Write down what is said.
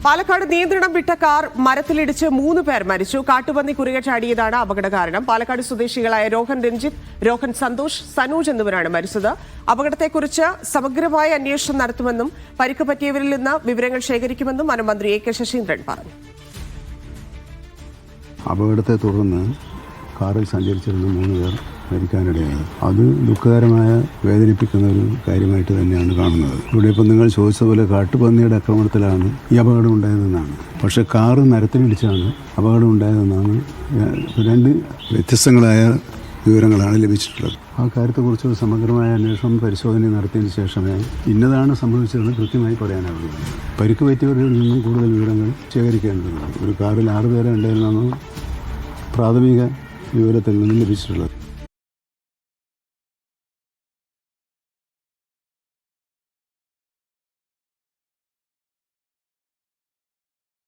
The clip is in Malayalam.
പാലക്കാട് നിയന്ത്രണം വിട്ട കാർ മരത്തിലിടിച്ച് 3 പേർ മരിച്ചു. കാട്ടുപന്നി കുറുകെ ചാടിയതാണ് അപകട കാരണം. പാലക്കാട് സ്വദേശികളായ രോഹൻ രഞ്ജിത്ത്, രോഹൻ സന്തോഷ്, സനൂജ് എന്നിവരാണ് മരിച്ചത്. അപകടത്തെക്കുറിച്ച് സമഗ്രമായ അന്വേഷണം നടത്തുമെന്നും പരിക്ക് പറ്റിയവരിൽ നിന്ന് വിവരങ്ങൾ ശേഖരിക്കുമെന്നും വനമന്ത്രി എ കെ ശശീന്ദ്രൻ പറഞ്ഞു. അപകടത്തെ തുടർന്ന് കാറിൽ സഞ്ചരിച്ചിരുന്ന 3 പേർ മരിക്കാനിടയായി. അത് ദുഃഖകരമായ വേദനിപ്പിക്കുന്ന ഒരു കാര്യമായിട്ട് തന്നെയാണ് കാണുന്നത്. ഇവിടെ ഇപ്പം നിങ്ങൾ ചോദിച്ചതുപോലെ കാട്ടുപന്നിയുടെ ആക്രമണത്തിലാണ് ഈ അപകടം ഉണ്ടായതെന്നാണ്. പക്ഷേ കാറ് മരത്തിലിടിച്ചാണ് അപകടം ഉണ്ടായതെന്നാണ് 2 വ്യത്യസ്തങ്ങളായ വിവരങ്ങളാണ് ലഭിച്ചിട്ടുള്ളത്. ആ കാര്യത്തെക്കുറിച്ച് ഒരു സമഗ്രമായ അന്വേഷണം പരിശോധന നടത്തിയതിന് ശേഷമേ ഇന്നതാണ് സംഭവിച്ചതെന്ന് കൃത്യമായി പറയാനാവുള്ളൂ. പരിക്ക് പറ്റിയവരിൽ നിന്നും കൂടുതൽ വിവരങ്ങൾ ശേഖരിക്കേണ്ടതുണ്ട്. ഒരു കാറിൽ 6 പേരെ ഉണ്ടായിരുന്നെന്ന് പ്രാഥമിക വിവരത്തിൽ നിന്നും ലഭിച്ചിട്ടുള്ളത്.